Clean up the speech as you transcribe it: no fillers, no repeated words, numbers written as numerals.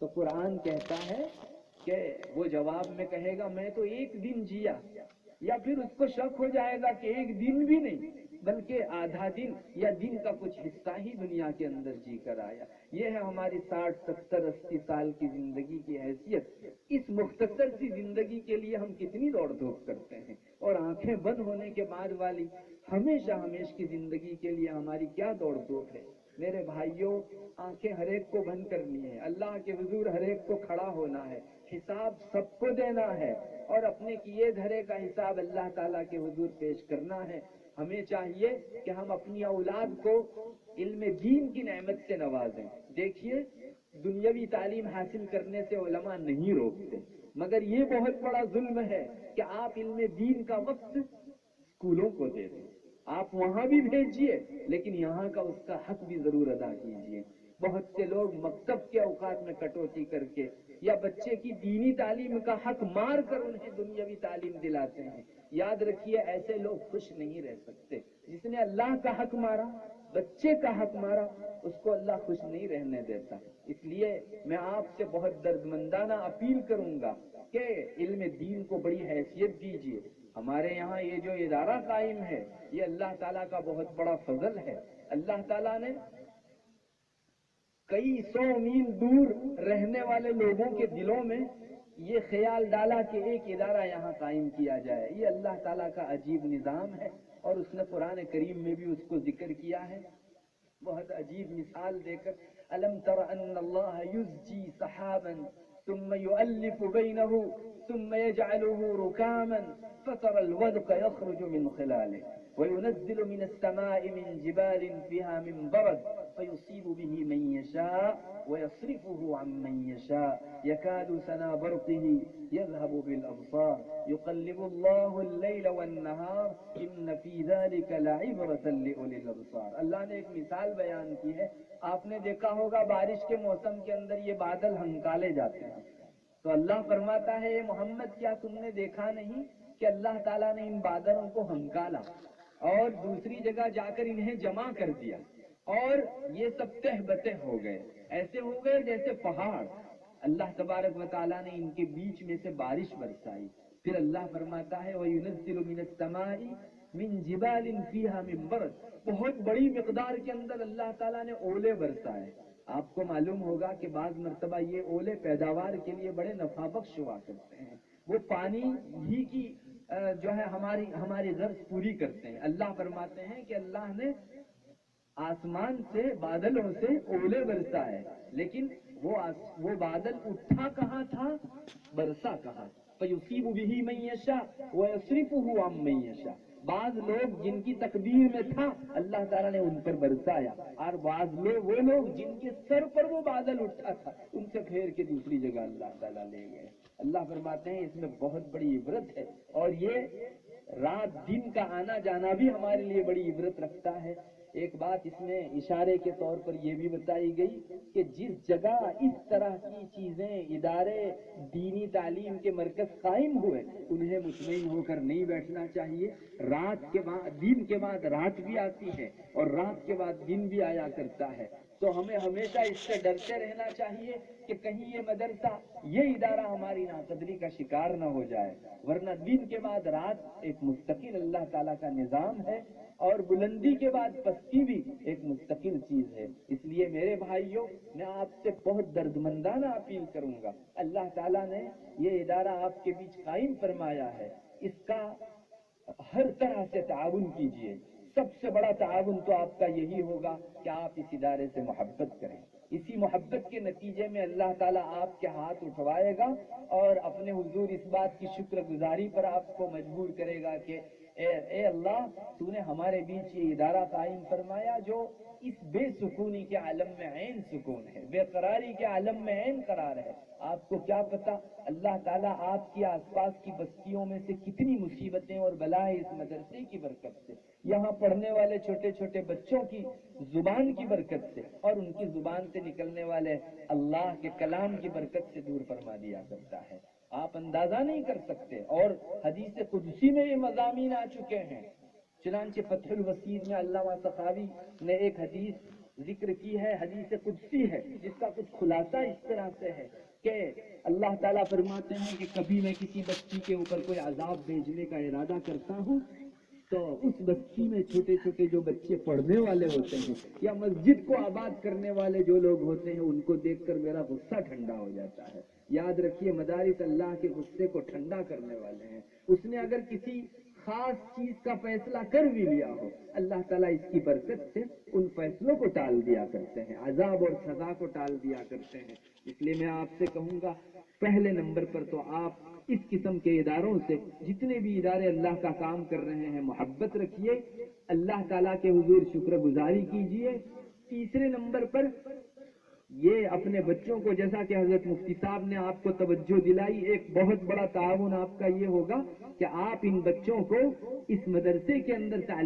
تو قرآن کہتا ہے کہ وہ جواب میں کہے گا میں تو ایک دن جیا، یا پھر اس کو شک ہو جائے گا کہ ایک دن بھی نہیں بلکہ آدھا دن یا دن کا کچھ حصہ ہی دنیا کے اندر جی کر آیا۔ یہ ہے ہماری 60 70 80 سال کی زندگی کی حیثیت۔ اس مختصر سی زندگی کے لیے ہم کتنی دوڑ دھوپ کرتے ہیں، اور آنکھیں بند ہونے کے بعد والی ہمیشہ ہمیشہ کی زندگی کے لیے ہماری کیا دوڑ دھوپ ہے۔ میرے بھائیوں، آنکھیں ہر ایک کو بند کرنی ہے، اللہ کے حضور ہر ایک کو کھڑا ہونا ہے، حساب سب کو دینا ہے، اور اپنے کیے دھرے کا حساب اللہ تعالیٰ کے حضور پیش کرنا ہے۔ ہمیں چاہیے کہ ہم اپنی اولاد کو علم دین کی نعمت سے نوازیں۔ دیکھیے، دنیاوی تعلیم حاصل کرنے سے علماء نہیں روکتے، مگر یہ بہت بڑا ظلم ہے کہ آپ علم دین کا وقت اسکولوں کو دے دیں۔ آپ وہاں بھی بھیجیے، لیکن یہاں کا اس کا حق بھی ضرور ادا کیجیے۔ بہت سے لوگ مکتب کے اوقات میں کٹوتی کر کے یا بچے کی دینی تعلیم کا حق مار کر انہیں دنیاوی تعلیم دلاتے ہیں۔ یاد رکھیے، ایسے لوگ خوش نہیں رہ سکتے۔ جس نے اللہ کا حق مارا، بچے کا حق مارا، اس کو اللہ خوش نہیں رہنے دیتا۔ اس لیے میں آپ سے بہت دردمندانہ اپیل کروں گا کہ علم دین کو بڑی حیثیت دیجیے۔ ہمارے یہاں یہ جو ادارہ قائم ہے، یہ اللہ تعالیٰ کا بہت بڑا فضل ہے۔ اللہ تعالیٰ نے کئی 100 میل دور رہنے والے لوگوں کے دلوں میں یہ خیال ڈالا کہ ایک ادارہ یہاں قائم کیا جائے۔ یہ اللہ تعالیٰ کا عجیب نظام ہے، اور اس نے قرآن کریم میں بھی اس کو ذکر کیا ہے، بہت عجیب مثال دے کر۔ الم تر ان اللہ یزجی سحابا ثم یؤلف بینہ ثم یجعلہ رکاما فتر الودق یخرج من خلاله وينزل من السماء من جبال فيها من برد فيصيب به من يشاء ويصرفه عن من يشاء يكاد سنا برقه يذهب بالأبصار يقلب الله الليل والنهار إن في ذلك لعبرة لأولي الأبصار۔ اللہ نے ایک مثال بیان کی ہے۔ آپ نے دیکھا ہوگا بارش کے موسم کے اندر یہ بادل ہنکالے جاتے ہیں، تو اللہ فرماتا ہے اے محمد، کیا تم نے دیکھا نہیں کہ اللہ تعالیٰ نے ان بادلوں کو ہنکالا اور دوسری جگہ جا کر انہیں جمع کر دیا، اور یہ سب تہ بتہ ہو گئے، ایسے ہو گئے جیسے پہاڑ۔ اللہ تبارک و تعالیٰ نے ان کے بیچ میں سے بارش برسائی۔ پھر اللہ فرماتا ہے وَيُنَزِّلُ مِنَ السَّمَاءِ مِن جِبَالٍ فِيهَا مِن بَرْدٍ، بہت بڑی مقدار کے اندر اللہ تعالیٰ نے اولے برسائے۔ آپ کو معلوم ہوگا کہ بعض مرتبہ یہ اولے پیداوار کے لیے بڑے نفع بخش ہوا کرتے ہیں، وہ پانی ہی کی جو ہے ہماری غرض پوری کرتے ہیں۔ اللہ فرماتے ہیں کہ اللہ نے آسمان سے بادلوں سے اولے برسائے، لیکن وہ بادل اٹھا کہاں تھا، برسا کہاں؟ فَيُصِيبُ بِهِ مَن يَشَاءُ وَيَصْرِفُهُ عَن مَّن يَشَاءُ۔ بعض لوگ جن کی تقدیر میں تھا اللہ تعالیٰ نے ان پر برسایا، اور بعض لوگ وہ لوگ جن کے سر پر وہ بادل اٹھا تھا ان سے پھیر کے دوسری جگہ اللہ تعالیٰ لے گئے۔ اللہ فرماتے ہیں اس میں بہت بڑی عبرت ہے، اور یہ رات دن کا آنا جانا بھی ہمارے لیے بڑی عبرت رکھتا ہے۔ ایک بات اس میں اشارے کے طور پر یہ بھی بتائی گئی کہ جس جگہ اس طرح کی چیزیں، ادارے، دینی تعلیم کے مرکز قائم ہوئے، انہیں مطمئن ہو کر نہیں بیٹھنا چاہیے۔ رات کے بعد دن کے بعد رات بھی آتی ہے، اور رات کے بعد دن بھی آیا کرتا ہے، تو ہمیں ہمیشہ اس سے ڈرتے رہنا چاہیے کہ کہیں یہ مدرسہ، یہ ادارہ ہماری ناقدری کا شکار نہ ہو جائے، ورنہ دن کے بعد رات ایک مستقل اللہ تعالیٰ کا نظام ہے، اور بلندی کے بعد پستی بھی ایک مستقل چیز ہے۔ اس لیے میرے بھائیوں، میں آپ سے بہت دردمندانہ اپیل کروں گا، اللہ تعالیٰ نے یہ ادارہ آپ کے بیچ قائم فرمایا ہے، اس کا ہر طرح سے تعاون کیجیے۔ سب سے بڑا تعاون تو آپ کا یہی ہوگا کہ آپ اس ادارے سے محبت کریں۔ اسی محبت کے نتیجے میں اللہ تعالیٰ آپ کے ہاتھ اٹھوائے گا اور اپنے حضور اس بات کی شکر گزاری پر آپ کو مجبور کرے گا کہ اے اللہ، تو نے ہمارے بیچ یہ ادارہ قائم فرمایا جو اس بے سکونی کے عالم میں عین سکون ہے، بے قراری کے عالم میں عین قرار ہے۔ آپ کو کیا پتا اللہ تعالیٰ آپ کی آس پاس کی بستیوں میں سے کتنی مصیبتیں اور بلائیں اس مدرسے کی برکت سے، یہاں پڑھنے والے چھوٹے چھوٹے بچوں کی زبان کی برکت سے اور ان کی زبان سے نکلنے والے اللہ کے کلام کی برکت سے دور فرما دیا کرتا ہے۔ آپ اندازہ نہیں کر سکتے، اور حدیث قدسی میں یہ مضامین آ چکے ہیں۔ چنانچہ فتح الوسیر میں علامہ سخاوی نے ایک حدیث ذکر کی ہے، حدیث قدسی ہے جس کا کچھ خلاصہ اس طرح سے ہے کہ اللہ تعالیٰ فرماتے ہیں کہ کبھی میں کسی بستی کے اوپر کوئی عذاب بھیجنے کا ارادہ کرتا ہوں تو اس بستی میں چھوٹے چھوٹے جو بچے پڑھنے والے ہوتے ہیں یا مسجد کو آباد کرنے والے جو لوگ ہوتے ہیں ان کو دیکھ کر میرا غصہ ٹھنڈا ہو جاتا ہے۔ یاد رکھیے مدارس اللہ کے غصے کو ٹھنڈا کرنے والے ہیں۔ اس نے اگر کسی خاص چیز کا فیصلہ کر بھی لیا ہو، اللہ تعالیٰ اس کی برکت سے ان فیصلوں کو ٹال دیا کرتے ہیں، عذاب اور سزا کو ٹال دیا کرتے ہیں۔ اس لیے میں آپ سے کہوں گا پہلے نمبر پر تو آپ اس قسم کے اداروں سے، جتنے بھی ادارے اللہ کا کام کر رہے ہیں، محبت رکھیے، اللہ تعالیٰ کے حضور شکر گزاری کیجیے۔ تیسرے نمبر پر یہ اپنے بچوں کو، جیسا کہ حضرت مفتی صاحب نے آپ کو توجہ دلائی، ایک بہت بڑا تعاون آپ کا یہ ہوگا کہ آپ ان بچوں کو اس مدرسے کے اندر تعلیم